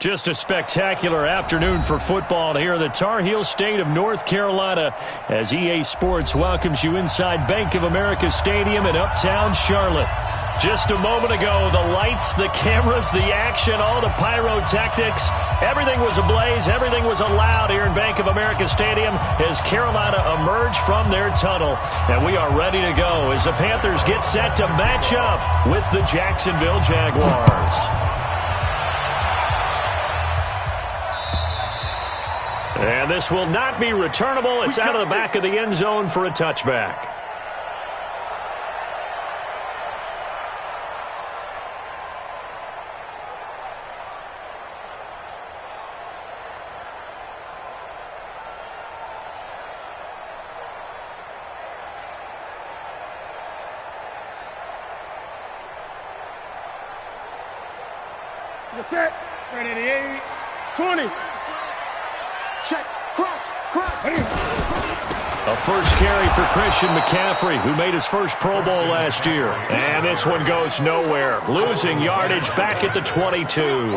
Just a spectacular afternoon for football here in the Tar Heel state of North Carolina as EA Sports welcomes you inside Bank of America Stadium in Uptown Charlotte. Just a moment ago, the lights, the cameras, the action, all the pyrotechnics, everything was ablaze, everything was allowed here in Bank of America Stadium as Carolina emerged from their tunnel. And we are ready to go as the Panthers get set to match up with the Jacksonville Jaguars. And this will not be returnable. It's out of the back of the end zone for a touchback. Okay, ready to 8, 20. Check, cross. A first carry for Christian McCaffrey, who made his first Pro Bowl last year. And this one goes nowhere. Losing yardage back at the 22.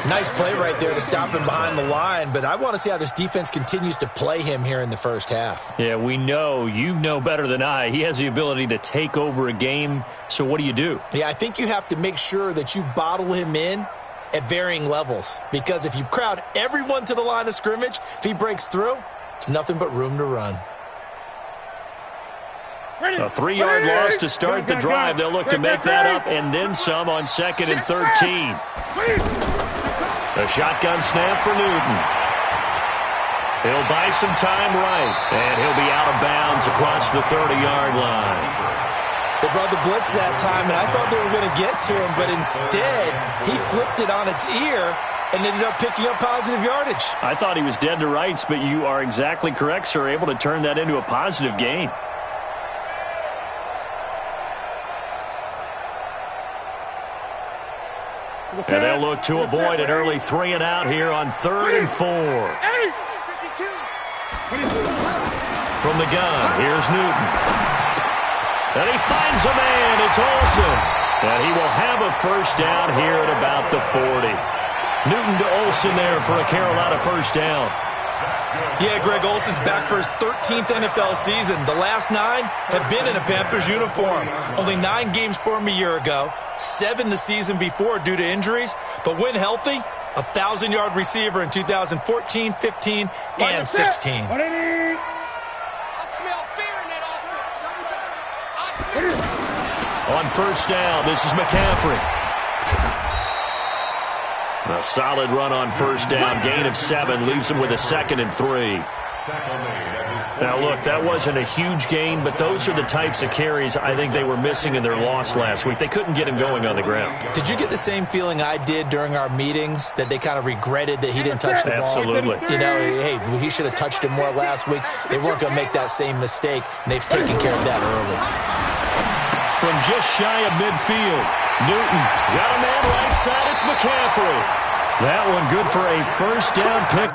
Nice play right there to stop him behind the line, but I want to see how this defense continues to play him here in the first half. Yeah, we know. You know better than I. He has the ability to take over a game, so what do you do? Yeah, I think you have to make sure that you bottle him in at varying levels, because if you crowd everyone to the line of scrimmage, if he breaks through, there's nothing but room to run. A 3-yard loss to start the drive. They'll look to make that up and then some on 2nd and 13. A shotgun snap for Newton. He'll buy some time right, and he'll be out of bounds across the 30-yard line. They brought the blitz that time, and I thought they were going to get to him, but instead, he flipped it on its ear and ended up picking up positive yardage. I thought he was dead to rights, but you are exactly correct, sir, able to turn that into a positive gain. And they'll look to avoid an early 3 and out here on 3rd and 4. From the gun, here's Newton. And he finds a man. It's Olsen. And he will have a first down here at about the 40. Newton to Olsen there for a Carolina first down. Yeah, Greg, Olsen's back for his 13th NFL season. The last 9 have been in a Panthers uniform. Only 9 games for him a year ago, 7 the season before due to injuries. But when healthy, a 1,000-yard receiver in 2014, 15, and 16. On first down, this is McCaffrey. A solid run on first down. Gain of 7 leaves him with a 2nd and 3. Now, look, that wasn't a huge gain, but those are the types of carries I think they were missing in their loss last week. They couldn't get him going on the ground. Did you get the same feeling I did during our meetings, that they kind of regretted that he didn't touch the ball? Absolutely. You know, hey, he should have touched it more last week. They weren't going to make that same mistake, and they've taken care of that early. From just shy of midfield, Newton got a man right side. It's McCaffrey. That one good for a first down pick.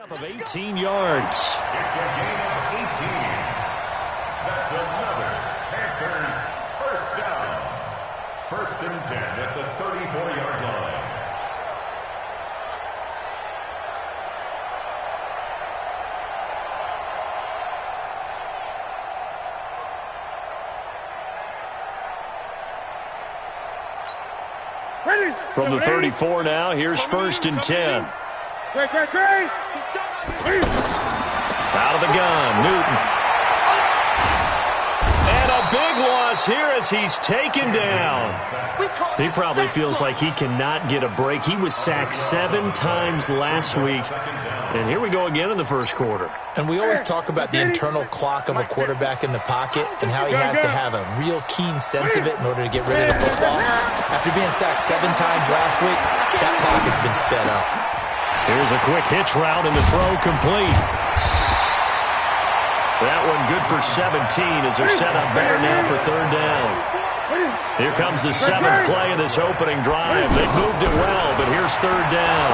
Up of 18 yards. It's a gain of 18. That's another Panthers first down. 1st and 10 at the 34-yard line. From the 34 now, here's 1st and 10. Out of the gun, Newton. And a big loss here as he's taken down. He probably feels like he cannot get a break. He was sacked 7 times last week. And here we go again in the first quarter. And we always talk about the internal clock of a quarterback in the pocket and how he has to have a real keen sense of it in order to get rid of the football. After being sacked 7 times last week, that clock has been sped up. Here's a quick hitch route and the throw complete. That one good for 17 as they're set up better now for 3rd down. Here comes the 7th play of this opening drive. They've moved it well, but here's 3rd down.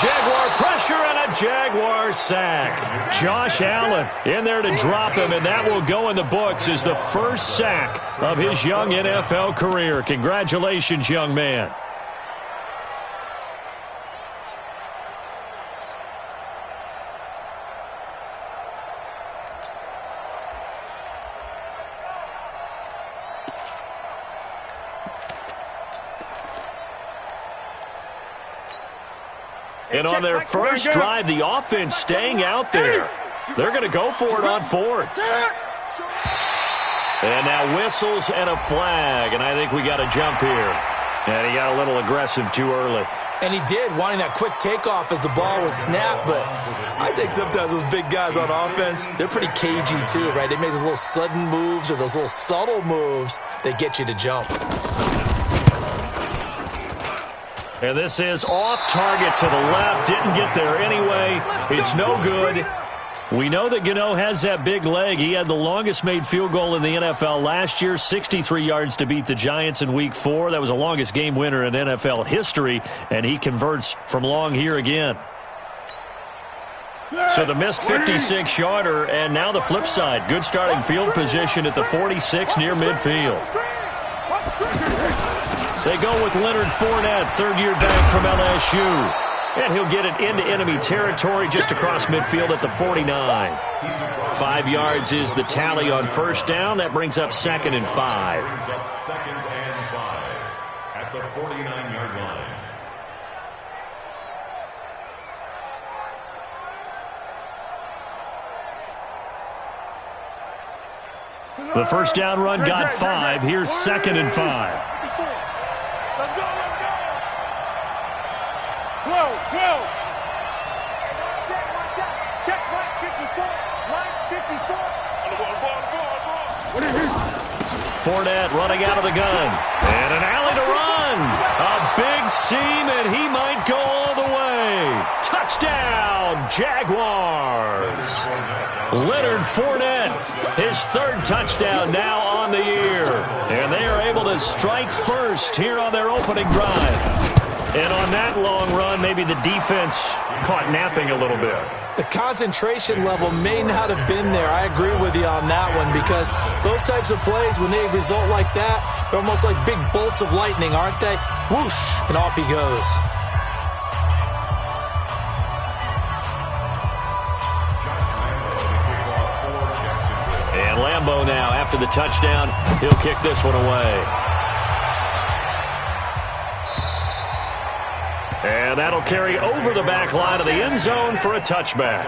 Jaguar pressure and a Jaguar sack. Josh Allen in there to drop him, and that will go in the books as the first sack of his young NFL career. Congratulations, young man. And on their first drive, the offense staying out there. They're going to go for it on 4th. And now whistles and a flag, and I think we got a jump here. And he got a little aggressive too early. And he did, wanting that quick takeoff as the ball was snapped. But I think sometimes those big guys on offense, they're pretty cagey too, right? They make those little sudden moves or those little subtle moves that get you to jump. And this is off target to the left. Didn't get there anyway. It's no good. We know that Gano has that big leg. He had the longest made field goal in the NFL last year, 63 yards to beat the Giants in Week 4. That was the longest game winner in NFL history, and he converts from long here again. So the missed 56-yarder, and now the flip side. Good starting field position at the 46 near midfield. They go with Leonard Fournette, 3rd-year back from LSU. And he'll get it into enemy territory just across midfield at the 49. 5 yards is the tally on 1st down. That brings up 2nd and 5. At the 49-yard line. The first down run got 5. Here's 2nd and 5. Let's go, let's go. Whoa. Check, right 54. Right 54. What is he? Fournette running out of the gun. And an alley to run. A big seam, and he might go all the way. Touchdown, Jaguars. Leonard Fournette, his 3rd touchdown now on the year. And they are able to strike first here on their opening drive. And on that long run, maybe the defense caught napping a little bit. The concentration level may not have been there. I agree with you on that one because those types of plays, when they result like that, they're almost like big bolts of lightning, aren't they? Whoosh, and off he goes. And Lambeau now, after the touchdown, he'll kick this one away. And that'll carry over the back line of the end zone for a touchback.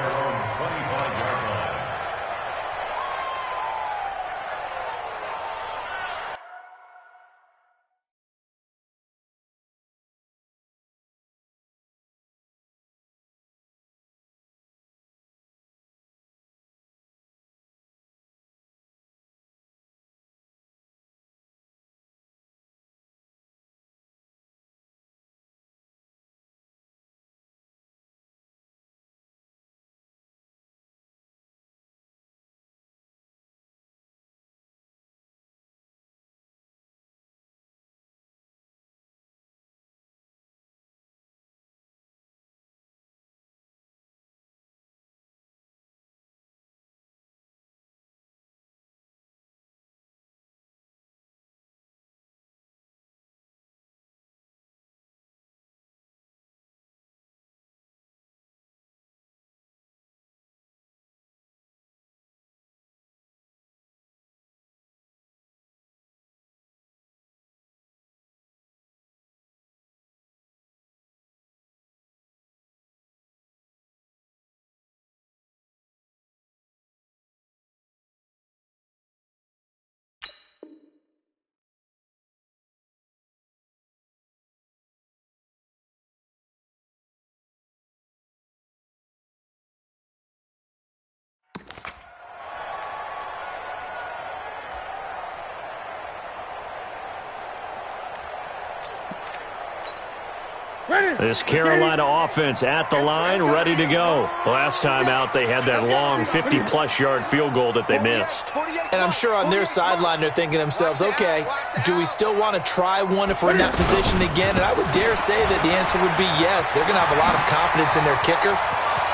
This Carolina offense at the line, ready to go. Last time out, they had that long 50-plus yard field goal that they missed. And I'm sure on their sideline they're thinking to themselves, okay, do we still want to try one if we're in that position again? And I would dare say that the answer would be yes. They're going to have a lot of confidence in their kicker.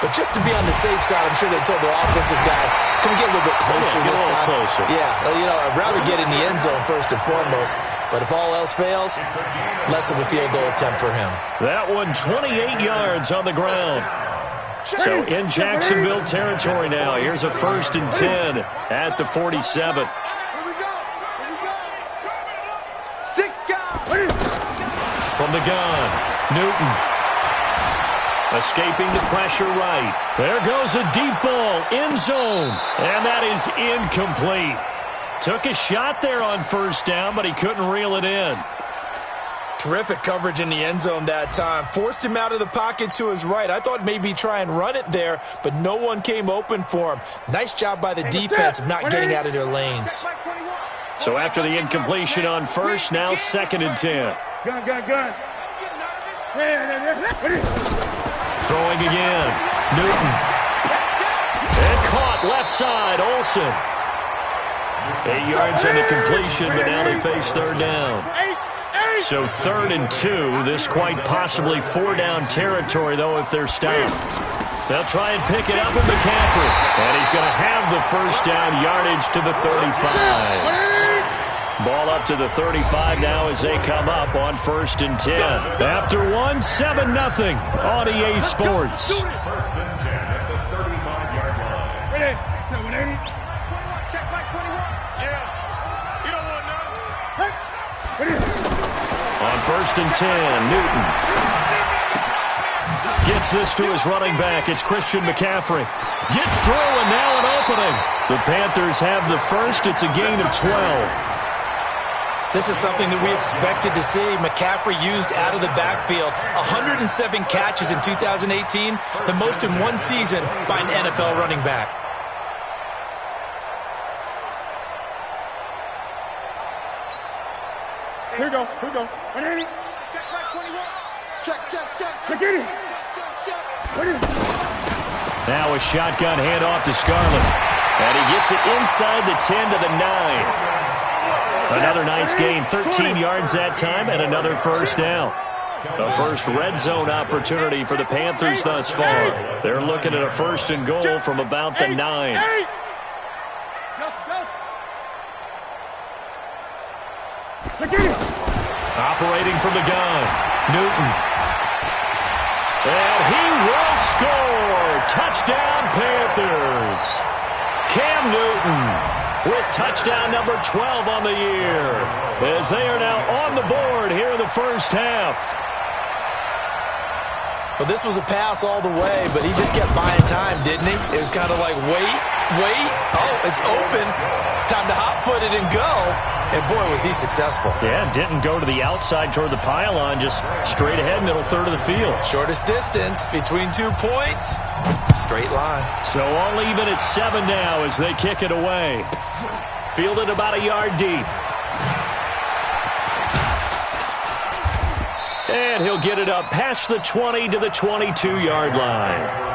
But just to be on the safe side, I'm sure they told their offensive guys, can we get a little bit closer this time? Closer. Yeah, I'd rather get in the end zone first and foremost. But if all else fails, less of a field goal attempt for him. That one 28 yards on the ground. So in Jacksonville territory now. Here's a 1st and 10 at the 47. Here we go. Six guys. From the gun, Newton. Escaping the pressure right. There goes a deep ball, end zone. And that is incomplete. Took a shot there on 1st down, but he couldn't reel it in. Terrific coverage in the end zone that time. Forced him out of the pocket to his right. I thought maybe try and run it there, but no one came open for him. Nice job by the defense of not getting out of their lanes. So after the incompletion on 1st, now 2nd and 10. Gun. Throwing again. Newton. And caught left side. Olsen. 8 yards on the completion, but now they face 3rd down. So 3rd and 2. This quite possibly 4-down territory, though, if they're stopped. They'll try and pick it up with McCaffrey. And he's going to have the 1st down, yardage to the 35. Ball up to the 35 now as they come up on 1st and 10. After one, 7-0 on EA Sports. 1st and 10 at the 35-yard line. Check back 21. Yeah. You don't want none. On 1st and 10, Newton gets this to his running back. It's Christian McCaffrey. Gets through and now an opening. The Panthers have the 1st. It's a gain of 12. This is something that we expected to see. McCaffrey used out of the backfield. 107 catches in 2018, the most in one season by an NFL running back. Here we go. 180. Check back 21. Check. Check it in. Check. Now a shotgun handoff to Scarlett. And he gets it inside the 10 to the 9. Another nice gain, 13 yards that time, and another 1st down. The first red zone opportunity for the Panthers thus far. They're looking at a 1st and goal from about the 9. Operating from the gun, Newton. And he will score! Touchdown, Panthers! Cam Newton with touchdown number 12 on the year, as they are now on the board here in the 1st half. Well, this was a pass all the way, but he just kept buying time, didn't he? It was kind of like, wait. Oh, it's open. Time to hot-foot it and go. And, boy, was he successful. Yeah, didn't go to the outside toward the pylon, just straight ahead, middle third of the field. Shortest distance between 2 points. Straight line. So all even at 7 now as they kick it away. Fielded about a yard deep. And he'll get it up past the 20 to the 22-yard line.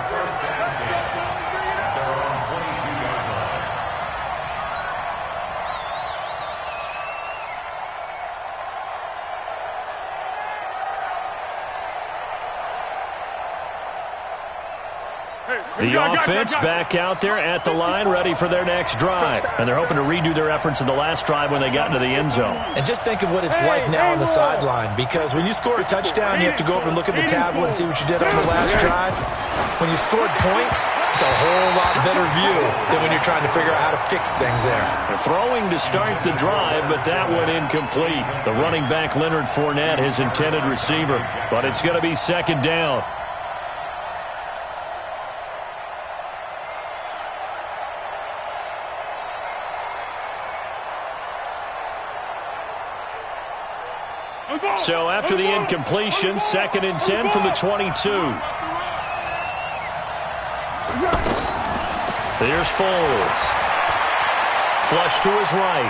The offense back out there at the line, ready for their next drive. And they're hoping to redo their efforts in the last drive when they got into the end zone. And just think of what it's like now on the sideline, because when you score a touchdown, you have to go over and look at the tablet and see what you did on the last drive. When you scored points, it's a whole lot better view than when you're trying to figure out how to fix things there. They're throwing to start the drive, but that one incomplete. The running back, Leonard Fournette, his intended receiver. But it's going to be 2nd down. So after the incompletion, 2nd and 10 from the 22. There's Foles. Flush to his right.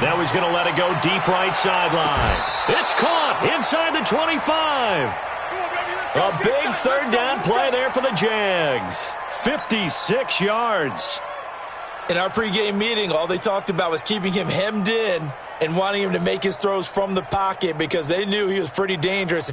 Now he's going to let it go deep right sideline. It's caught inside the 25. A big third down play there for the Jags. 56 yards. In our pregame meeting, all they talked about was keeping him hemmed in and wanting him to make his throws from the pocket because they knew he was pretty dangerous.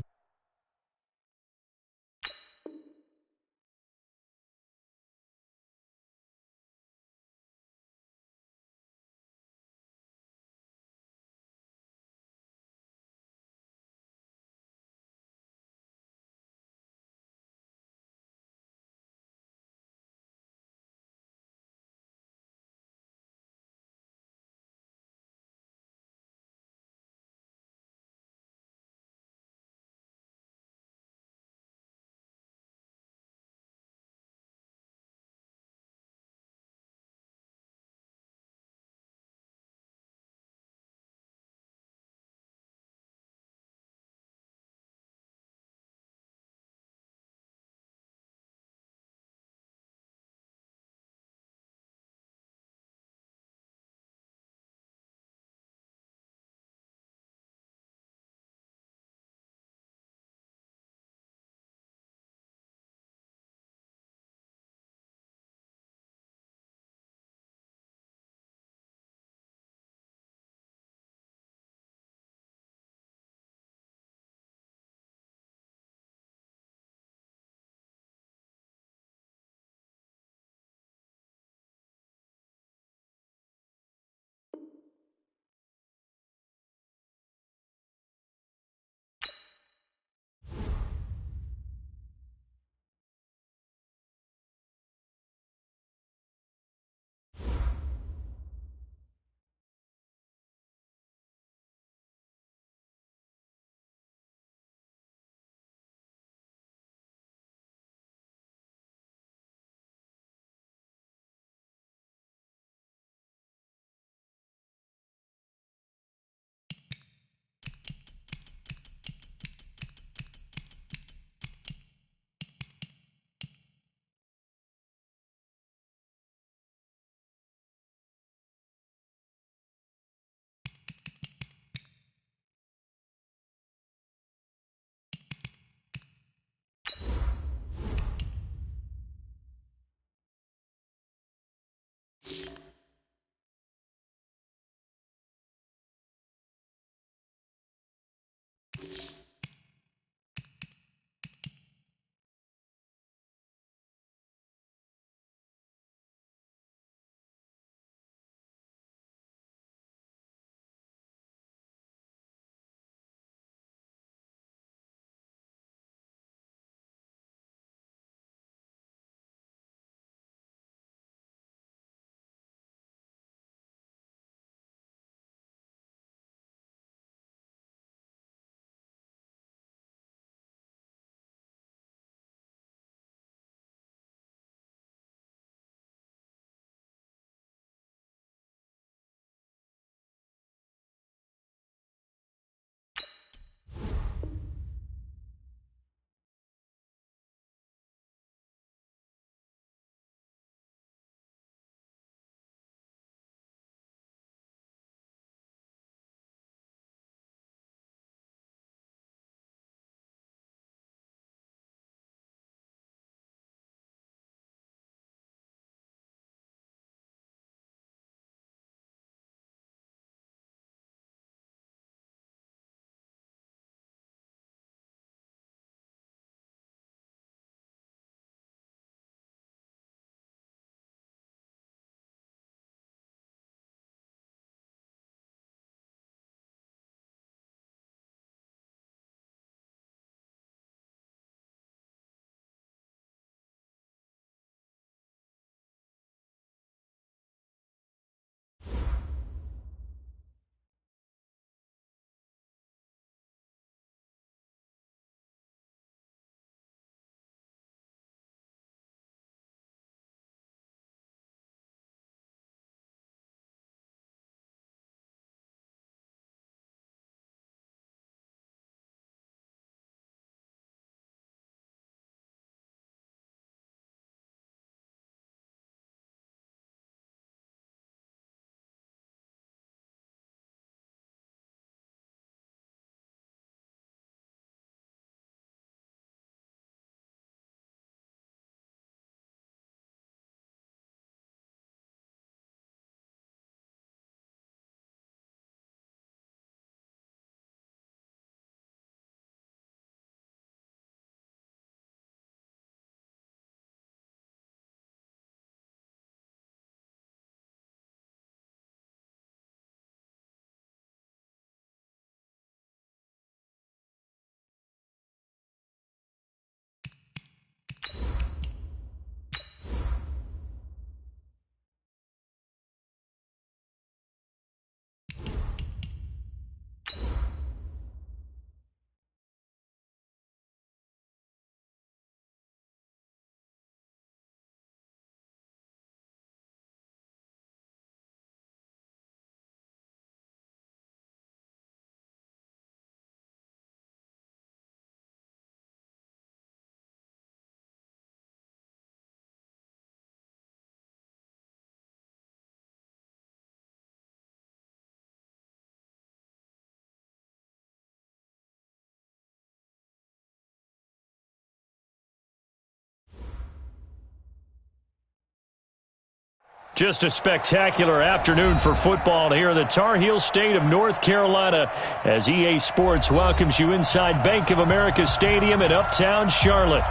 Just a spectacular afternoon for football here in the Tar Heel state of North Carolina as EA Sports welcomes you inside Bank of America Stadium in uptown Charlotte.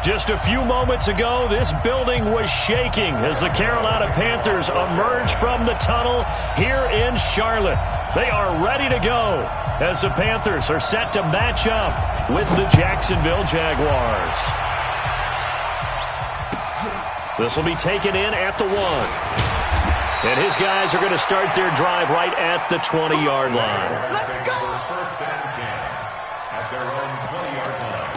Just a few moments ago, this building was shaking as the Carolina Panthers emerged from the tunnel here in Charlotte. They are ready to go as the Panthers are set to match up with the Jacksonville Jaguars. This will be taken in at the 1. And his guys are going to start their drive right at the 20-yard line. Let's go! First and 10 at their own 20-yard line.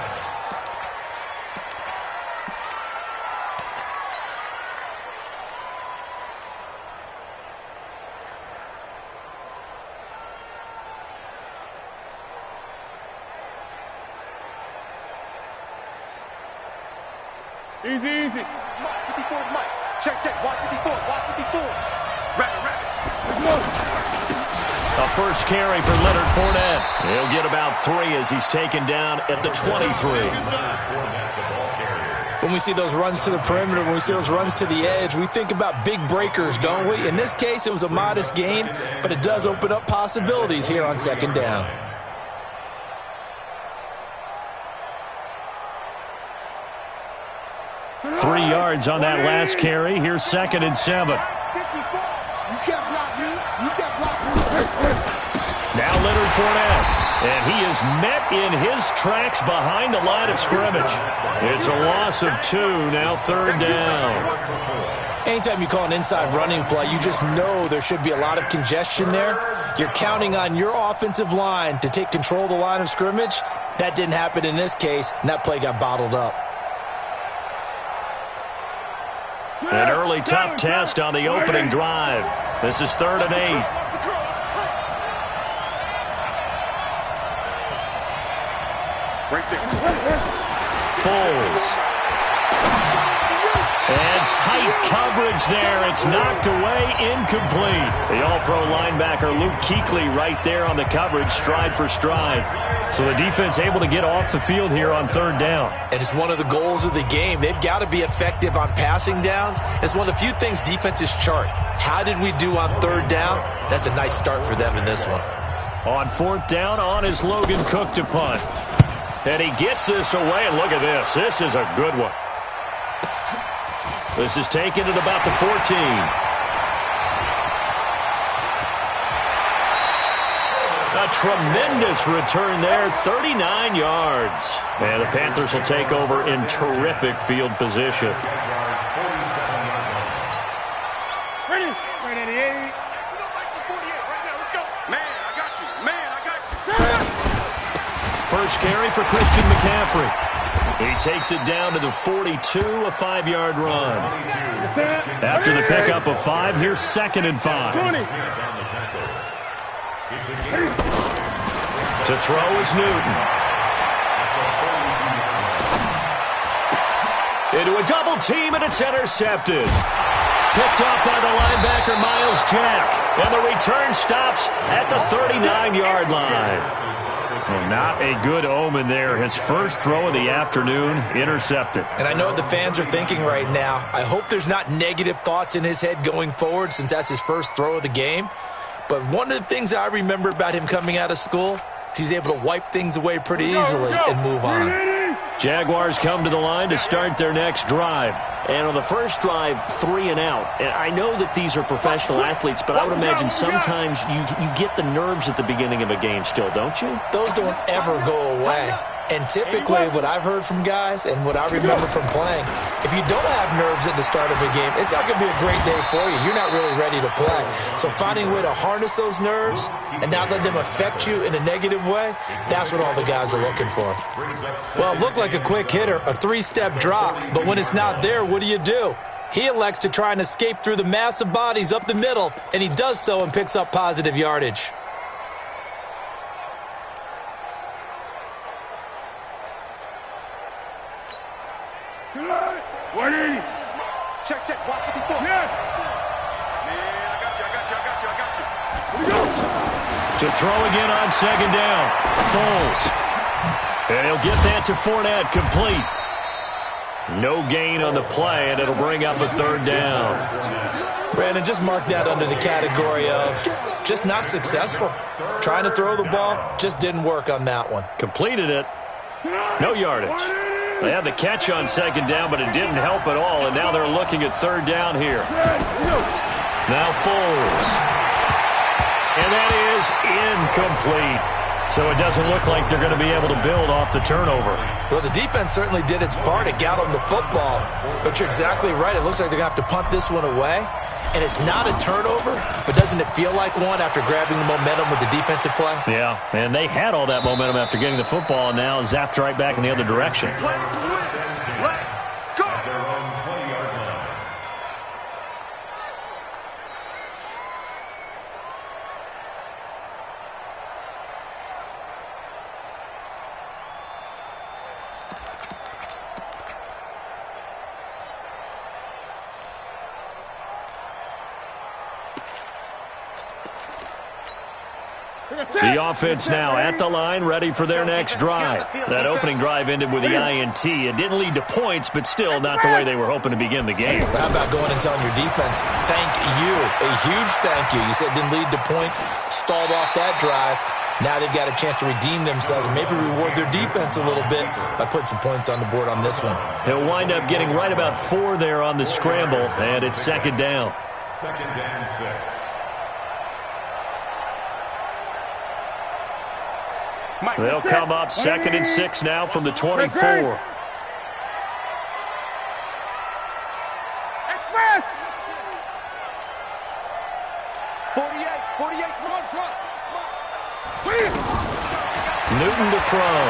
Easy, easy. Mike, 54 is Mike. Check. Watch 54. Rapid. Let's go. A first carry for Leonard Fournette. He'll get about 3 as he's taken down at the 23. When we see those runs to the perimeter, when we see those runs to the edge, we think about big breakers, don't we? In this case, it was a modest gain, but it does open up possibilities here on second down. Three yards on that last carry. Here's 2nd and 7. You can't block me. Now Leonard Fournette. And he is met in his tracks behind the line of scrimmage. It's a loss of 2. Now 3rd down. Anytime you call an inside running play, you just know there should be a lot of congestion there. You're counting on your offensive line to take control of the line of scrimmage. That didn't happen in this case, and that play got bottled up. An early tough test on the opening drive. This is 3rd and 8. Right there. Foles. And tight coverage there. It's knocked away, incomplete. The all-pro linebacker Luke Kuechly right there on the coverage, stride for stride. So the defense able to get off the field here on 3rd down. And it's one of the goals of the game. They've got to be effective on passing downs. It's one of the few things defenses chart. How did we do on 3rd down? That's a nice start for them in this one. On 4th down, on is Logan Cook to punt. And he gets this away, and look at this. This is a good one. This is taken at about the 14. A tremendous return there, 39 yards. And the Panthers will take over in terrific field position. Ready, 88. Let's go. Man, I got you. First carry for Christian McCaffrey. He takes it down to the 42, a 5-yard run. After the pickup of 5, here's 2nd and 5. 20. To throw is Newton. Into a double team, and it's intercepted. Picked up by the linebacker Miles Jack. And the return stops at the 39-yard line. Well, not a good omen there. His first throw of the afternoon, intercepted. And I know what the fans are thinking right now. I hope there's not negative thoughts in his head going forward since that's his first throw of the game. But one of the things I remember about him coming out of school is he's able to wipe things away pretty easily and move on. Jaguars come to the line to start their next drive. And on the first drive, 3 and out. And I know that these are professional athletes, but I would imagine sometimes you get the nerves at the beginning of a game still, don't you? Those don't ever go away. And typically what I've heard from guys and what I remember from playing, if you don't have nerves at the start of a game, it's not going to be a great day for you. You're not really ready to play. So finding a way to harness those nerves and not let them affect you in a negative way, that's what all the guys are looking for. Well, it looked like a quick hitter, a 3-step drop, but when it's not there, what do? He elects to try and escape through the mass of bodies up the middle, and he does so and picks up positive yardage. Check. Watch 54. Yeah. Man, I got you. Here we go. To throw again on 2nd down. Foles. And he'll get that to Fournette, complete. No gain on the play, and it'll bring up a third down. Brandon, just mark that under the category of just not successful. Trying to throw the ball, just didn't work on that one. Completed it. No yardage. They had the catch on second down, but it didn't help at all, and now they're looking at third down here. Now Foles. And that is incomplete. So it doesn't look like they're going to be able to build off the turnover. Well, the defense certainly did its part. It got them the football. But you're exactly right. It looks like they're going to have to punt this one away. And it's not a turnover, but doesn't it feel like one after grabbing the momentum with the defensive play? Yeah, and they had all that momentum after getting the football, and now zapped right back in the other direction. The offense now at the line, ready for their next drive. That opening drive ended with the INT. It didn't lead to points, but still not the way they were hoping to begin the game. How about going and telling your defense, thank you, a huge thank you. You said it didn't lead to points, stalled off that drive. Now they've got a chance to redeem themselves and maybe reward their defense a little bit by putting some points on the board on this one. He'll wind up getting right about 4 there on the scramble, and it's second down. Second and 6. They'll come up second and 6 now from the 24. 48, 48, front. Newton to throw.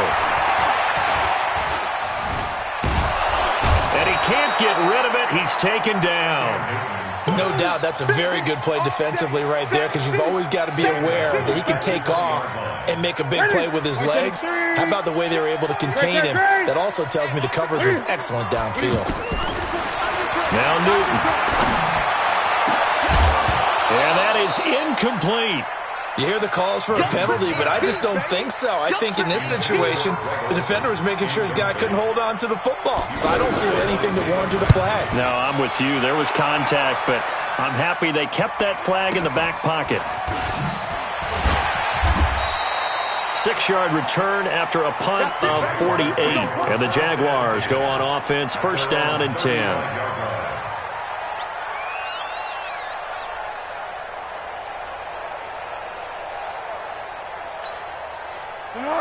And he can't get rid of it. He's taken down. No doubt that's a very good play defensively right there because you've always got to be aware that he can take off and make a big play with his legs. How about the way they were able to contain him? That also tells me the coverage was excellent downfield. Now Newton. And that is incomplete. You hear the calls for a penalty, but I just don't think so. I think in this situation, the defender was making sure his guy couldn't hold on to the football. So I don't see anything that warranted a flag. No, I'm with you. There was contact, but I'm happy they kept that flag in the back pocket. 6-yard return after a punt of 48. And the Jaguars go on offense, first down and 10.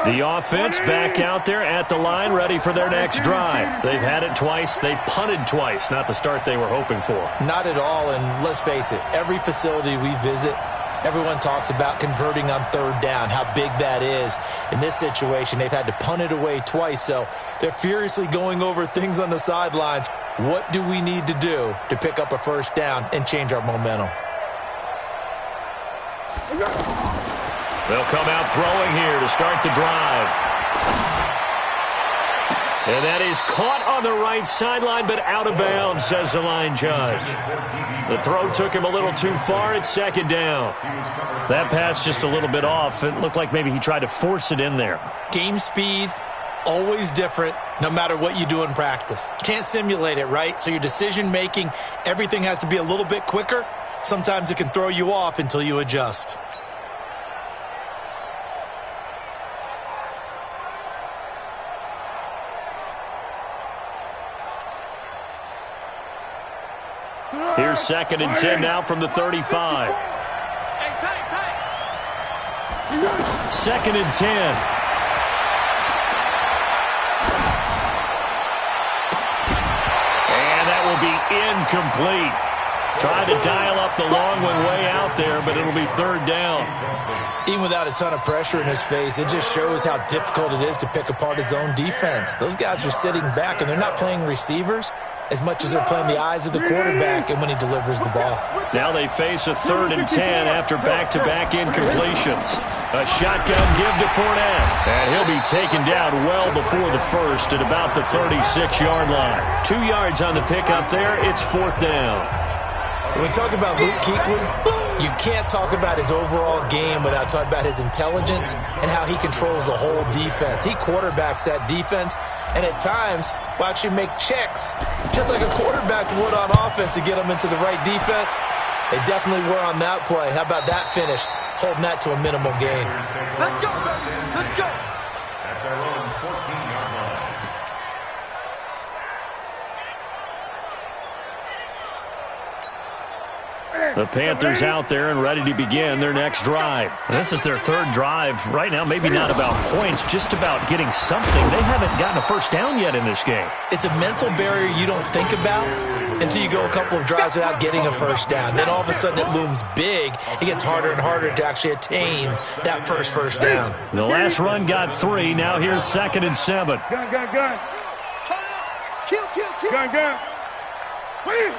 The offense back out there at the line, ready for their next drive. They've had it twice. They've punted twice. Not the start they were hoping for. Not at all, and let's face it, every facility we visit, everyone talks about converting on third down, how big that is. In this situation, they've had to punt it away twice, so they're furiously going over things on the sidelines. What do we need to do to pick up a first down and change our momentum? They'll come out throwing here to start the drive. And that is caught on the right sideline, but out of bounds, says the line judge. The throw took him a little too far. It's second down. That pass just a little bit off. It looked like maybe he tried to force it in there. Game speed, always different, no matter what you do in practice. Can't simulate it, right? So your decision-making, everything has to be a little bit quicker. Sometimes it can throw you off until you adjust. Here's second and 10 now from the 35. Second and 10. And that will be incomplete. Trying to dial up the long one way out there, but it'll be third down. Even without a ton of pressure in his face, it just shows how difficult it is to pick apart his own defense. Those guys are sitting back, and they're not playing receivers as much as they're playing the eyes of the quarterback and when he delivers the ball. Now they face a third and 10 after back-to-back incompletions. A shotgun give to Fournette. And he'll be taken down well before the first at about the 36-yard line. 2 yards on the pickup there. It's fourth down. When we talk about Luke Kuechly, you can't talk about his overall game without talking about his intelligence and how he controls the whole defense. He quarterbacks that defense, and at times will actually make checks, just like a quarterback would on offense to get them into the right defense. They definitely were on that play. How about that finish? Holding that to a minimal gain. Let's go, baby. Let's go. That's our own 14-yard line. The Panthers out there and ready to begin their next drive. This is their third drive. Right now, maybe not about points, just about getting something. They haven't gotten a first down yet in this game. It's a mental barrier you don't think about until you go a couple of drives without getting a first down. Then all of a sudden it looms big. It gets harder and harder to actually attain that first down. The last run got 3. Now here's 2nd and 7. Gun. Kill. Gun. Wait.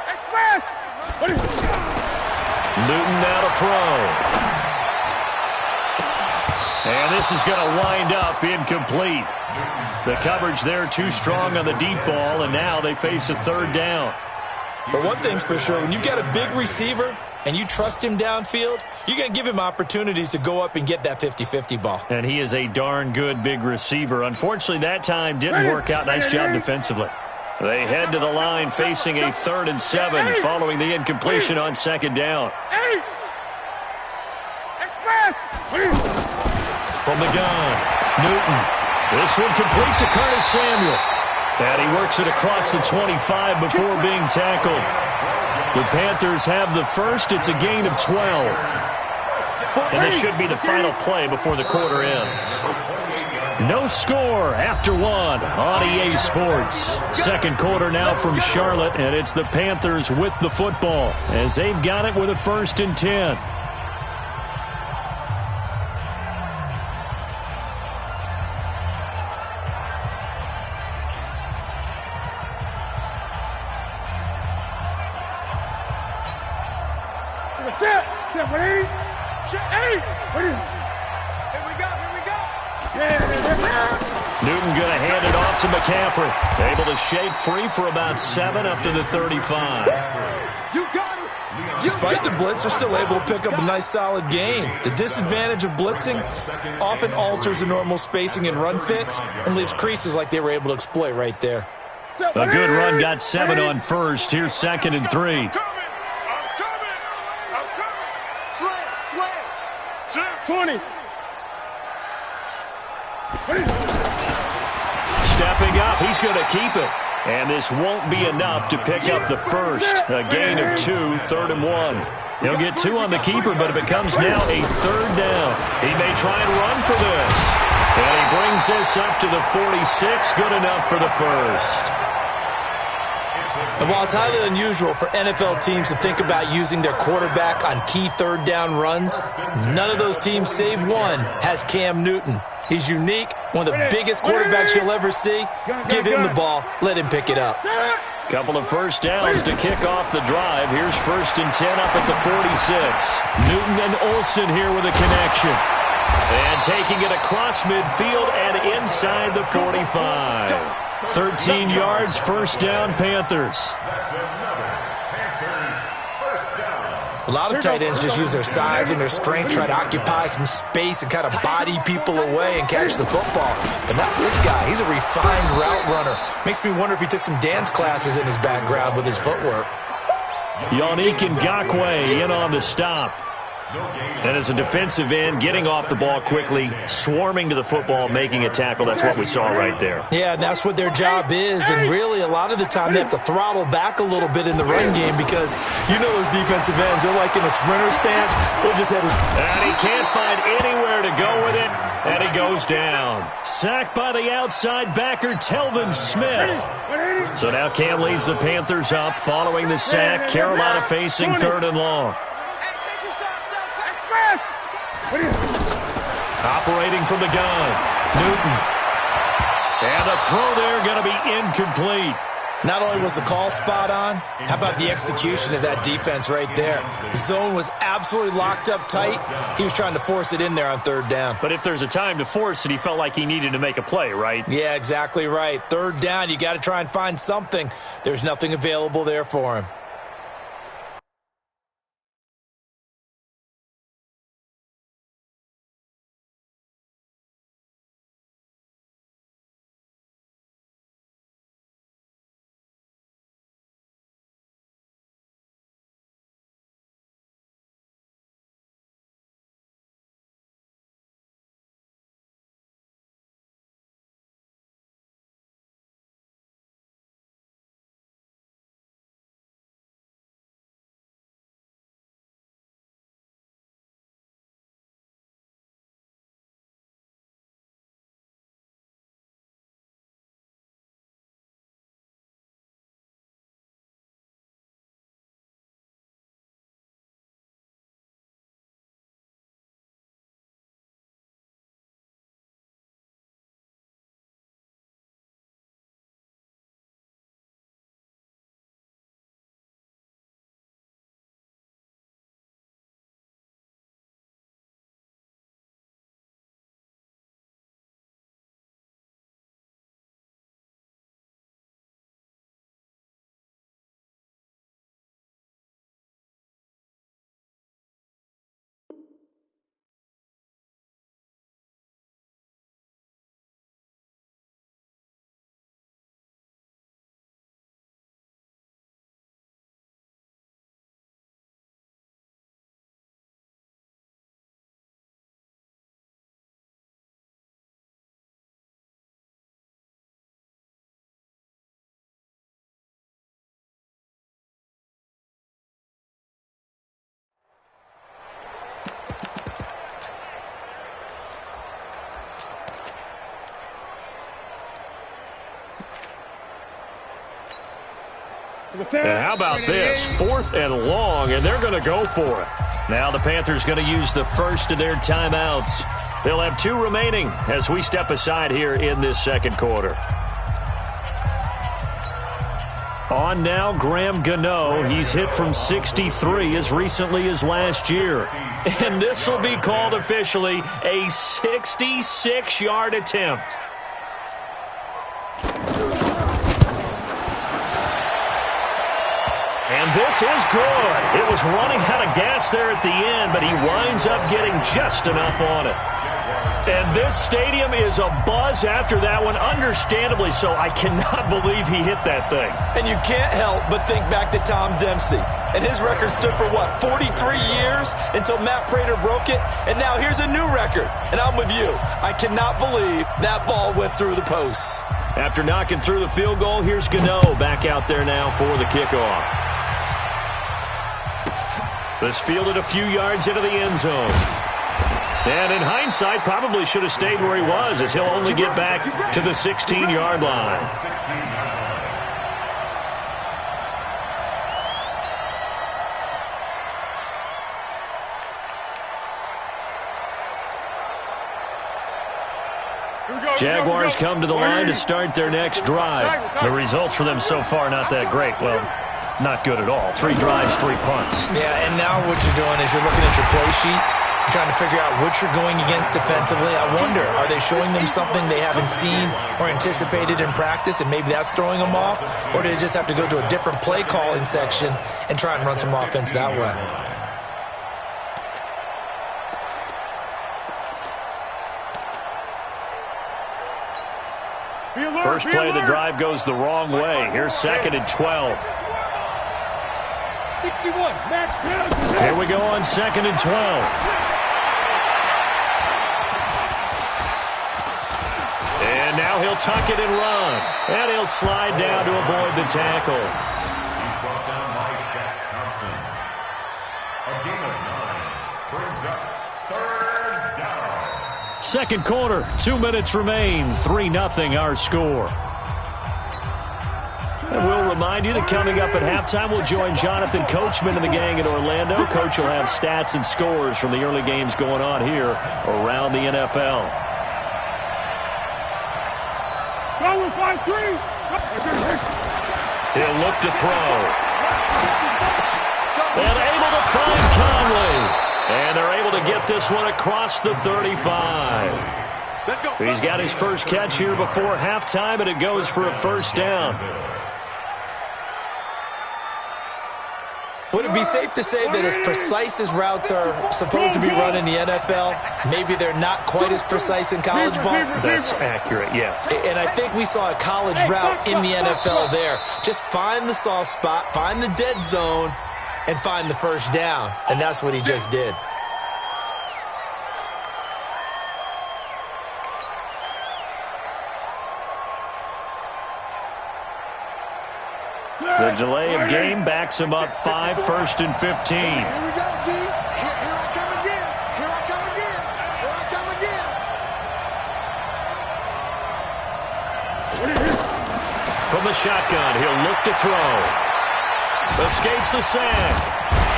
X-BEAST. Newton now to throw. And this is going to wind up incomplete. The coverage there too strong on the deep ball, and now they face a 3rd down. But one thing's for sure, when you've got a big receiver and you trust him downfield, you're going to give him opportunities to go up and get that 50-50 ball. And he is a darn good big receiver. Unfortunately, that time didn't work out. Nice job defensively. They head to the line facing a 3rd and 7 following the incompletion on 2nd down. From the gun, Newton. This one complete to Curtis Samuel. And he works it across the 25 before being tackled. The Panthers have the first. It's a gain of 12. And this should be the final play before the quarter ends. No score after 1 on EA Sports. 2nd quarter now from Charlotte, and it's the Panthers with the football as they've got it with a 1st and 10. Newton going to hand it off to McCaffrey. Able to shake free for about 7 up to the 35. Despite the blitz, they're still able to pick up a nice solid gain. The disadvantage of blitzing often alters the normal spacing and run fits and leaves creases like they were able to exploit right there. A good run got 7 on 1st. Here's 2nd and 3. Slam. 20. Stepping up, he's going to keep it. And this won't be enough to pick up the first. A gain of 2, 3rd and 1. He'll get 2 on the keeper, but it becomes now a 3rd down. He may try and run for this. And he brings this up to the 46. Good enough for the first. And while it's highly unusual for NFL teams to think about using their quarterback on key 3rd down runs, none of those teams, save one, has Cam Newton. He's unique, one of the biggest quarterbacks you'll ever see. Give him the ball, let him pick it up. Couple of first downs to kick off the drive. Here's 1st and 10 up at the 46. Newton and Olsen here with a connection. And taking it across midfield and inside the 45. 13 yards, 1st down, Panthers. A lot of tight ends just use their size and their strength, try to occupy some space and kind of body people away and catch the football. But not this guy. He's a refined route runner. Makes me wonder if he took some dance classes in his background with his footwork. Yannick Ngakoue in on the stop. And as a defensive end, getting off the ball quickly, swarming to the football, making a tackle. That's what we saw right there. Yeah, and that's what their job is. And really, a lot of the time, they have to throttle back a little bit in the run game because you know those defensive ends, they're like in a sprinter stance. They'll just hit his... And he can't find anywhere to go with it, and he goes down. Sacked by the outside backer, Telvin Smith. So now Cam leads the Panthers up following the sack. Carolina facing 3rd and long. Operating from the gun, Newton. And the throw there going to be incomplete. Not only was the call spot on, how about the execution of that defense right there? The zone was absolutely locked up tight. He was trying to force it in there on 3rd down. But if there's a time to force it, he felt like he needed to make a play, right? Yeah, exactly right. 3rd down, you got to try and find something. There's nothing available there for him. And how about this? 4th and long, and they're going to go for it. Now the Panthers going to use the first of their timeouts. They'll have 2 remaining as we step aside here in this second quarter. On now, Graham Gano. He's hit from 63 as recently as last year. And this will be called officially a 66-yard attempt. And this is good. It was running out of gas there at the end, but he winds up getting just enough on it. And this stadium is abuzz after that one, understandably so. I cannot believe he hit that thing. And you can't help but think back to Tom Dempsey. And his record stood for, 43 years until Matt Prater broke it. And now here's a new record. And I'm with you. I cannot believe that ball went through the posts. After knocking through the field goal, here's Gano back out there now for the kickoff. This fielded a few yards into the end zone. And in hindsight, probably should have stayed where he was, as he'll only get back to the 16-yard line. Jaguars come to the line to start their next drive. The results for them so far not that great. Well, not good at all. 3 drives, 3 punts. Yeah, and now what you're doing is you're looking at your play sheet, trying to figure out what you're going against defensively. I wonder, are they showing them something they haven't seen or anticipated in practice, and maybe that's throwing them off? Or do they just have to go to a different play calling section and try and run some offense that way? First play of the drive goes the wrong way. Here's 2nd and 12. 61, Max. Here we go on 2nd and 12. And now he'll tuck it and run. And he'll slide down to avoid the tackle. He's brought down by Shaq Thompson. A gain of 9 brings up 3rd down. Second quarter, 2 minutes remain. 3-0 our score. And we'll remind you that coming up at halftime, we'll join Jonathan Coachman and the gang in Orlando. Coach will have stats and scores from the early games going on here around the NFL. He'll look to throw. And able to find Conley. And they're able to get this one across the 35. He's got his first catch here before halftime, and it goes for a first down. Would it be safe to say that as precise as routes are supposed to be run in the NFL, maybe they're not quite as precise in college ball? That's accurate, yeah. And I think we saw a college route in the NFL there. Just find the soft spot, find the dead zone, and find the first down. And that's what he just did. The delay of game backs him up 5, 1st and 15. Here we go, D. Here I come again. Here I come again. Here I come again. From the shotgun, he'll look to throw. Escapes the sack.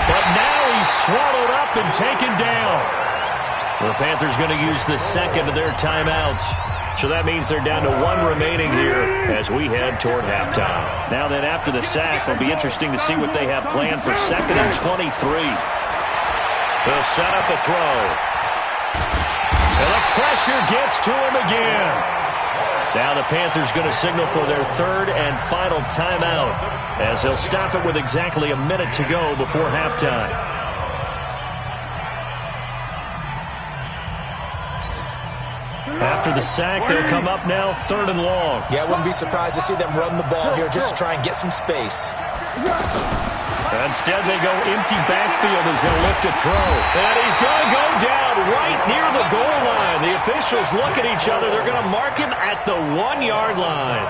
But now he's swallowed up and taken down. The Panthers going to use the second of their timeouts. So that means they're down to 1 remaining here as we head toward halftime. Now then, after the sack, it'll be interesting to see what they have planned for 2nd and 23. They'll set up a throw. And the pressure gets to him again. Now the Panthers going to signal for their 3rd and final timeout as they'll stop it with exactly a minute to go before halftime. After the sack, they'll come up now 3rd and long. Yeah, I wouldn't be surprised to see them run the ball here just to try and get some space. Instead, they go empty backfield as they'll look to throw. And he's going to go down right near the goal line. The officials look at each other. They're going to mark him at the 1-yard line.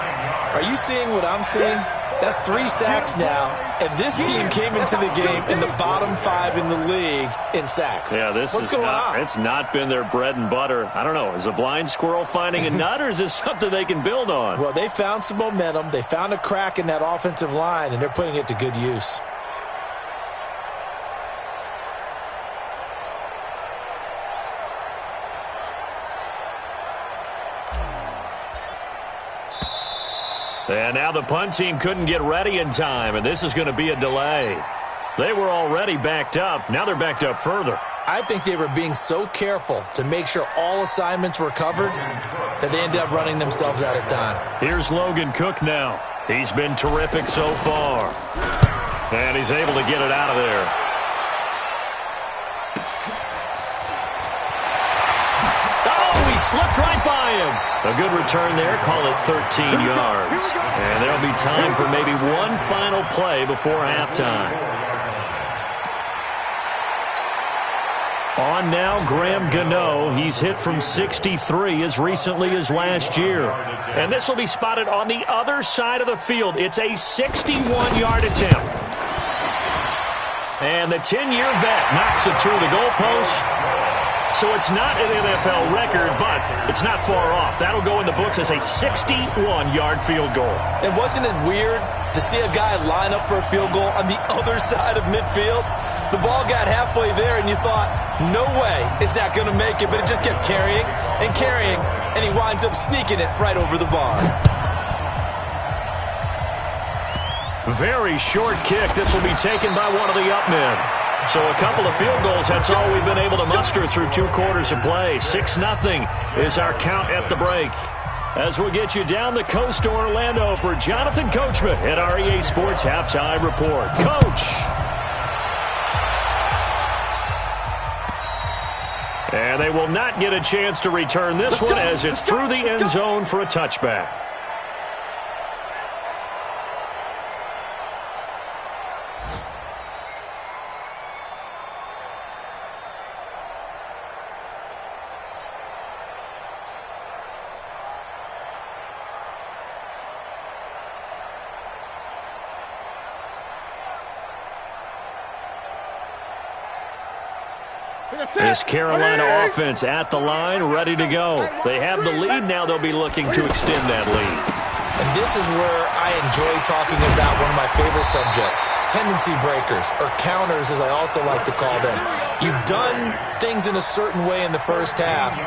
Are you seeing what I'm seeing? That's 3 sacks now, and this team came into the game in the bottom 5 in the league in sacks. Yeah, what's going on? It's not been their bread and butter. I don't know. Is a blind squirrel finding a nut, or is this something they can build on? Well, they found some momentum. They found a crack in that offensive line, and they're putting it to good use. And now the punt team couldn't get ready in time, and this is going to be a delay. They were already backed up. Now they're backed up further. I think they were being so careful to make sure all assignments were covered that they ended up running themselves out of time. Here's Logan Cook now. He's been terrific so far. And he's able to get it out of there. Oh, he slipped right by him. A good return there. Call it 13 yards. And there'll be time for maybe one final play before halftime. On now, Graham Gano. He's hit from 63 as recently as last year. And this will be spotted on the other side of the field. It's a 61-yard attempt. And the 10-year vet knocks it through the goalpost. So it's not an NFL record, but it's not far off. That'll go in the books as a 61-yard field goal. And wasn't it weird to see a guy line up for a field goal on the other side of midfield? The ball got halfway there, and you thought, no way is that going to make it. But it just kept carrying and carrying, and he winds up sneaking it right over the bar. Very short kick. This will be taken by one of the up men. So a couple of field goals, that's all we've been able to muster through 2 quarters of play. 6-0 is our count at the break. As we'll get you down the coast to Orlando for Jonathan Coachman at our EA Sports Halftime Report. Coach! And they will not get a chance to return this one as it's through the end zone for a touchback. This Carolina offense at the line, ready to go. They have the lead. Now they'll be looking to extend that lead. And this is where I enjoy talking about one of my favorite subjects, tendency breakers, or counters as I also like to call them. You've done things in a certain way in the first half,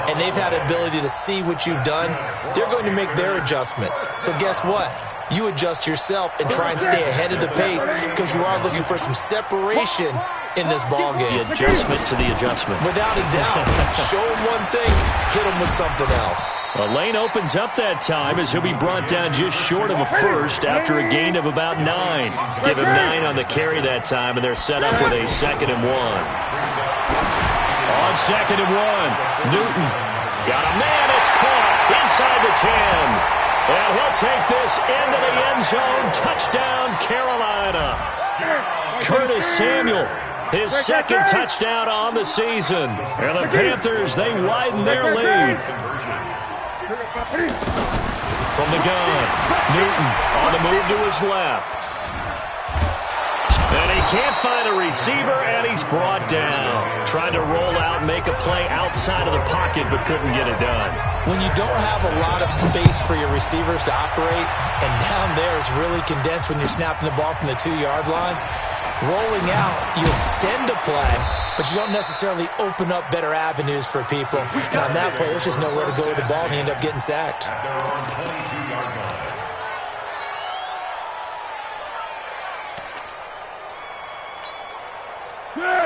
and they've had the ability to see what you've done. They're going to make their adjustments. So guess what? You adjust yourself and try and stay ahead of the pace because you are looking for some separation in this ball game. The adjustment to the adjustment. Without a doubt. Show them one thing, hit them with something else. A lane opens up that time as he'll be brought down just short of a first after a gain of about 9. Give him 9 on the carry that time, and they're set up with a 2nd and 1. On 2nd and 1, Newton got a man. It's caught inside the 10. And he'll take this into the end zone. Touchdown, Carolina. Curtis Samuel, his 2nd touchdown on the season. And the Panthers, they widen their lead. From the gun, Newton on the move to his left. And he can't find a receiver, and he's brought down. Trying to roll out, make a play outside of the pocket, but couldn't get it done. When you don't have a lot of space for your receivers to operate, and down there it's really condensed when you're snapping the ball from the 2-yard line, rolling out, you extend a play, but you don't necessarily open up better avenues for people. And on that play, there's just nowhere to go with the ball, and you end up getting sacked.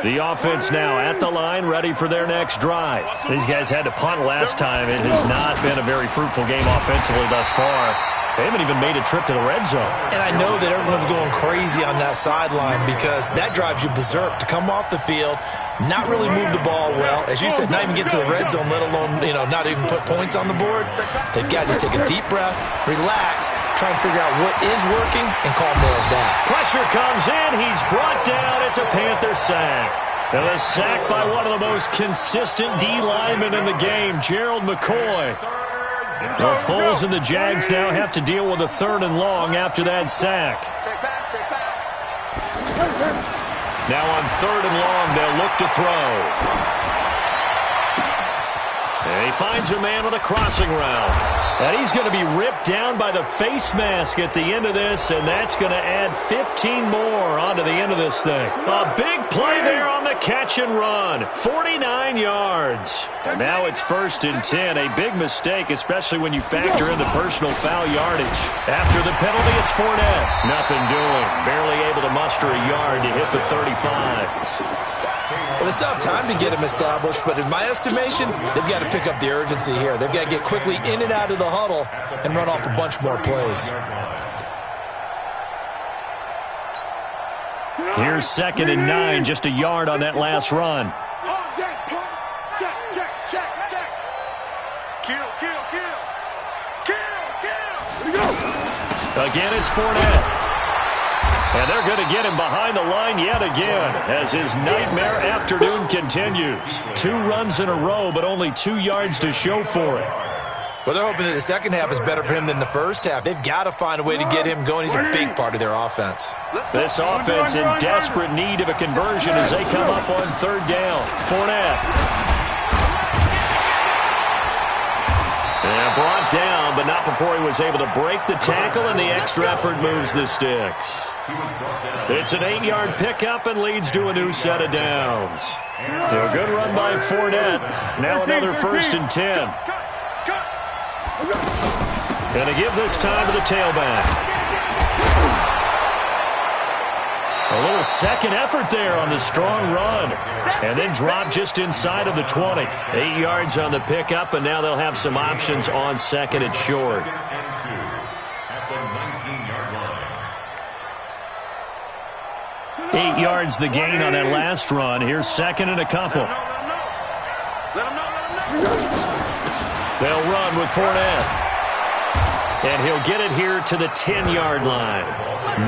The offense now at the line, ready for their next drive. These guys had to punt last time. It has not been a very fruitful game offensively thus far. They haven't even made a trip to the red zone. And I know that everyone's going crazy on that sideline because that drives you berserk to come off the field, not really move the ball well. As you said, not even get to the red zone, let alone, not even put points on the board. They've got to just take a deep breath, relax, try and figure out what is working, and call more of that. Pressure comes in. He's brought down. It's a Panther sack. And a sack by one of the most consistent D linemen in the game, Gerald McCoy. The Foles and the Jags now have to deal with a 3rd and long after that sack. Now on 3rd and long, they'll look to throw. And he finds a man on a crossing route. And he's going to be ripped down by the face mask at the end of this, and that's going to add 15 more onto the end of this thing. A big play there on the catch and run. 49 yards. And now it's 1st and 10. A big mistake, especially when you factor in the personal foul yardage. After the penalty, it's Fournette. Nothing doing. Barely able to muster a yard to hit the 35. Well, they still have time to get him established, but in my estimation, they've got to pick up the urgency here. They've got to get quickly in and out of the huddle and run off a bunch more plays. Here's 2nd and 9, just a yard on that last run. Again, it's Fournette. And they're going to get him behind the line yet again as his nightmare afternoon continues. 2 runs in a row, but only 2 yards to show for it. Well, they're hoping that the second half is better for him than the first half. They've got to find a way to get him going. He's a big part of their offense. This offense in desperate need of a conversion as they come up on 3rd down. Fournette. And brought down, but not before he was able to break the tackle, and the extra effort moves the sticks. It's an 8-yard pickup and leads to a new set of downs. So a good run by Fournette. Now another 1st and 10. Going to give this time to the tailback. A little second effort there on the strong run. And then drop just inside of the 20. 8 yards on the pickup, and now they'll have some options on 2nd and short. At the 19-yard line. 8 yards the gain on that last run. Here's 2nd and a couple. They'll run with Fournette. And he'll get it here to the 10-yard line.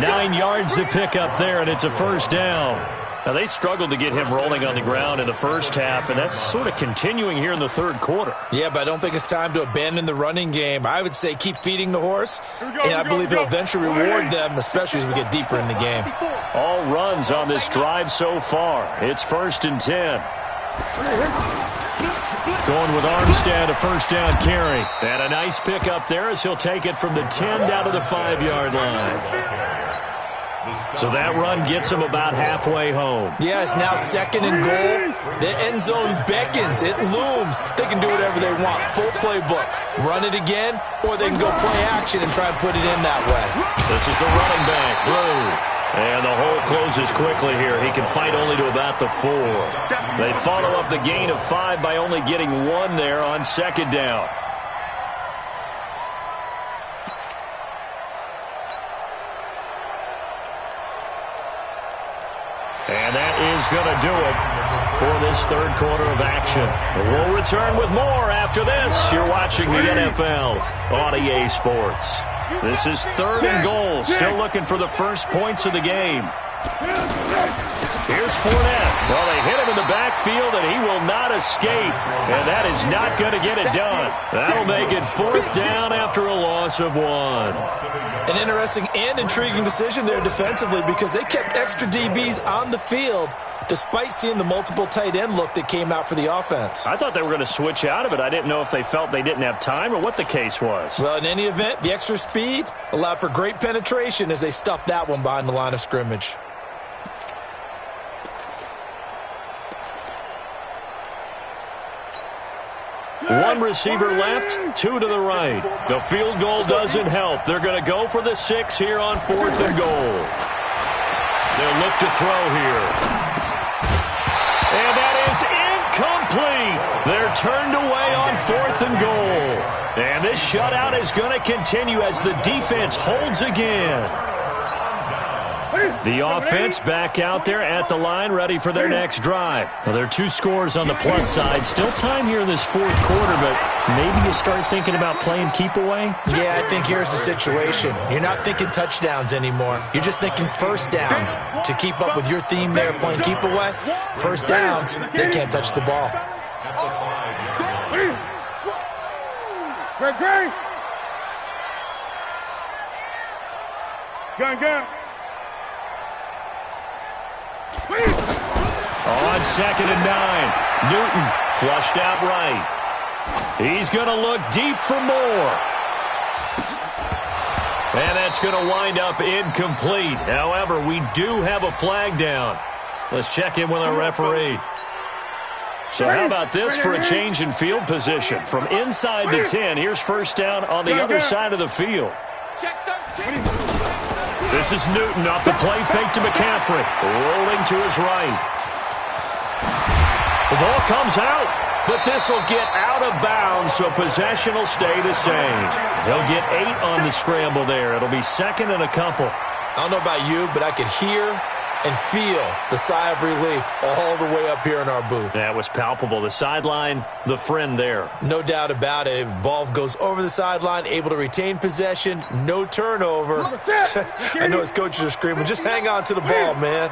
9 yards to pick up there, and it's a 1st down. Now, they struggled to get him rolling on the ground in the first half, and that's sort of continuing here in the 3rd quarter. Yeah, but I don't think it's time to abandon the running game. I would say keep feeding the horse, and I believe he'll eventually reward them, especially as we get deeper in the game. All runs on this drive so far. It's 1st and 10. Going with Armstead, a 1st down carry. And a nice pick up there as he'll take it from the 10 down to the 5-yard line. So that run gets him about halfway home. Yeah, it's now 2nd and goal. The end zone beckons. It looms. They can do whatever they want. Full playbook. Run it again, or they can go play action and try and put it in that way. This is the running back, Blue. And the hole closes quickly here. He can fight only to about the 4. They follow up the gain of 5 by only getting 1 there on 2nd down. And that is going to do it for this 3rd quarter of action. We'll return with more after this. You're watching the NFL on EA Sports. This is 3rd and goal. Still looking for the first points of the game. Here's Fournette. Well, they hit him in the backfield, and he will not escape. And that is not going to get it done. That'll make it 4th down after a loss of 1. An interesting and intriguing decision there defensively because they kept extra DBs on the field despite seeing the multiple tight end look that came out for the offense. I thought they were going to switch out of it. I didn't know if they felt they didn't have time or what the case was. Well, in any event, the extra speed allowed for great penetration as they stuffed that one behind the line of scrimmage. One receiver left, 2 to the right. The field goal doesn't help. They're going to go for the 6 here on 4th and goal. They'll look to throw here. And that is incomplete. They're turned away on 4th and goal. And this shutout is going to continue as the defense holds again. The offense back out there at the line, ready for their next drive. Well, there are 2 scores on the plus side. Still time here in this 4th quarter, but maybe you start thinking about playing keep away? Yeah, I think here's the situation. You're not thinking touchdowns anymore. You're just thinking 1st downs. To keep up with your theme there, playing keep away, 1st downs, they can't touch the ball. Greg. Gun. On 2nd and 9, Newton flushed out right. He's going to look deep for more. And that's going to wind up incomplete. However, we do have a flag down. Let's check in with our referee. So how about this for a change in field position? From inside the 10, here's first down on the other side of the field. This is Newton off the play fake to McCaffrey. Rolling to his right. The ball comes out, but this will get out of bounds, so possession will stay the same. He'll get 8 on the scramble there. It'll be 2nd and a couple. I don't know about you, but I could hear and feel the sigh of relief all the way up here in our booth. That was palpable. The sideline, the friend there. No doubt about it. If the ball goes over the sideline, able to retain possession, no turnover. I know his coaches are screaming, just hang on to the ball, man.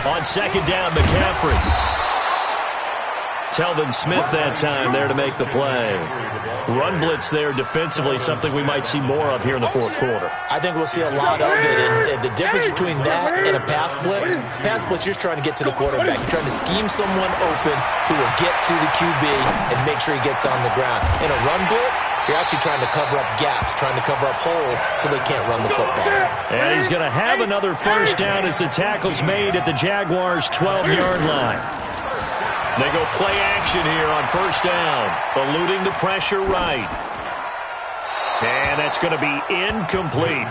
On 2nd down, McCaffrey. Telvin Smith that time there to make the play. Run blitz there defensively, something we might see more of here in the 4th quarter. I think we'll see a lot of it. And the difference between that and a pass blitz, you're just trying to get to the quarterback. You're trying to scheme someone open who will get to the QB and make sure he gets on the ground. In a run blitz, you're actually trying to cover up gaps, trying to cover up holes so they can't run the football. And he's going to have another first down as the tackle's made at the Jaguars' 12-yard line. They go play action here on first down, eluding the pressure right. And that's going to be incomplete.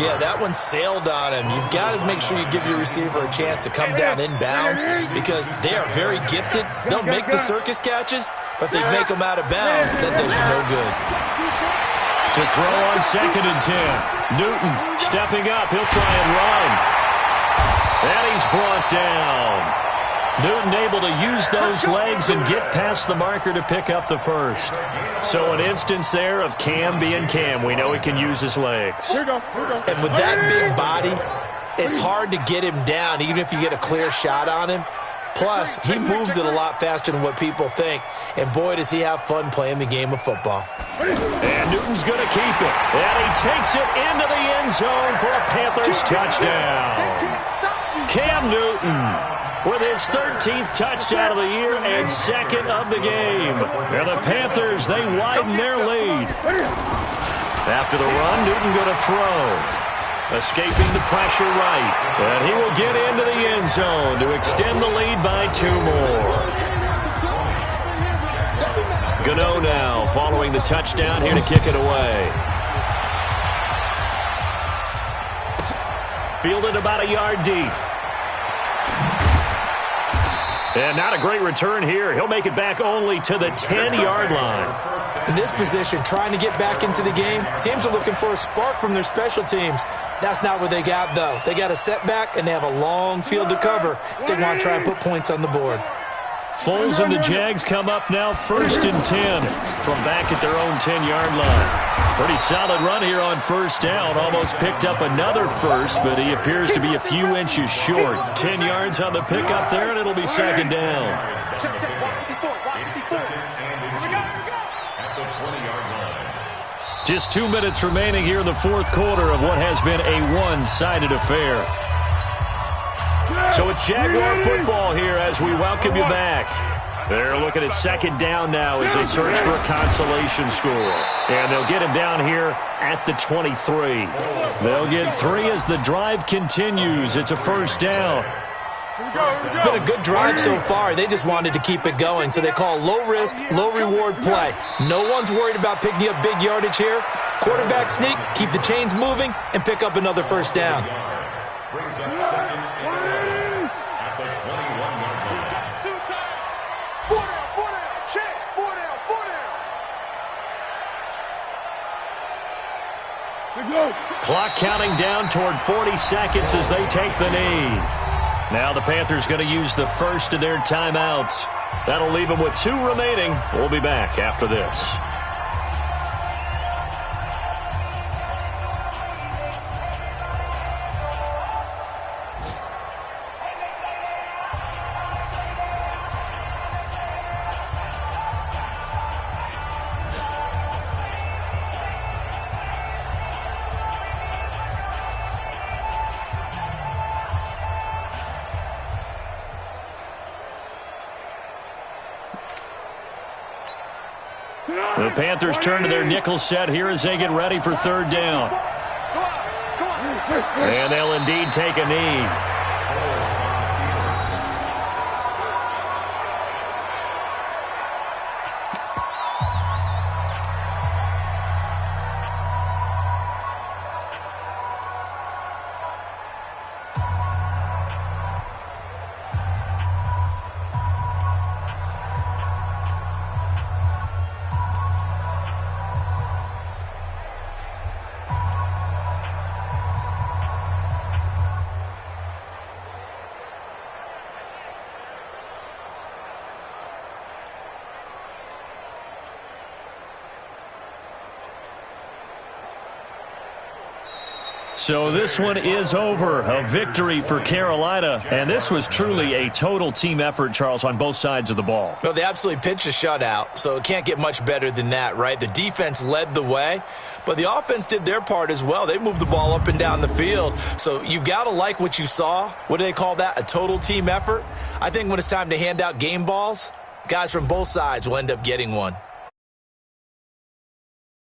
Yeah, that one sailed on him. You've got to make sure you give your receiver a chance to come down inbounds because they are very gifted. They'll make the circus catches, but they make them out of bounds. That does you no good. To throw on 2nd and 10. Newton stepping up. He'll try and run. And he's brought down. Newton able to use those legs and get past the marker to pick up the first. So an instance there of Cam being Cam. We know he can use his legs. Here we go. And with that big body, it's hard to get him down, even if you get a clear shot on him. Plus, he moves it a lot faster than what people think. And boy, does he have fun playing the game of football. And Newton's going to keep it. And he takes it into the end zone for a Panthers touchdown. Cam Newton with his 13th touchdown of the year and 2nd of the game. And the Panthers, they widen their lead. After the run, Newton going to throw. Escaping the pressure right. And he will get into the end zone to extend the lead by 2 more. Gano now following the touchdown here to kick it away. Fielded about a yard deep. And not a great return here. He'll make it back only to the 10-yard line. In this position, trying to get back into the game, teams are looking for a spark from their special teams. That's not what they got, though. They got a setback, and they have a long field to cover if they want to try and put points on the board. Foles and the Jags come up now 1st and 10 from back at their own 10-yard line. Pretty solid run here on first down. Almost picked up another first, but he appears to be a few inches short. 10 yards on the pickup there, and it'll be 2nd down. Just 2 minutes remaining here in the 4th quarter of what has been a one-sided affair. So it's Jaguar football here as we welcome you back. They're looking at 2nd down now as they search for a consolation score. And they'll get him down here at the 23. They'll get 3 as the drive continues. It's a first down. It's been a good drive so far. They just wanted to keep it going, so they call low-risk, low-reward play. No one's worried about picking up big yardage here. Quarterback sneak, keep the chains moving, and pick up another first down. Brings up 2nd and 8 at the 21-yard line. 2 times. 4 down, check. 4 down. Clock counting down toward 40 seconds as they take the knee. Now the Panthers going to use the first of their timeouts. That'll leave them with 2 remaining. We'll be back after this. The Panthers turn to their nickel set here as they get ready for third down. And they'll indeed take a knee. So this one is over. A victory for Carolina. And this was truly a total team effort, Charles, on both sides of the ball. Well, they absolutely pitched a shutout, so it can't get much better than that, right? The defense led the way, but the offense did their part as well. They moved the ball up and down the field. So you've got to like what you saw. What do they call that? A total team effort? I think when it's time to hand out game balls, guys from both sides will end up getting one.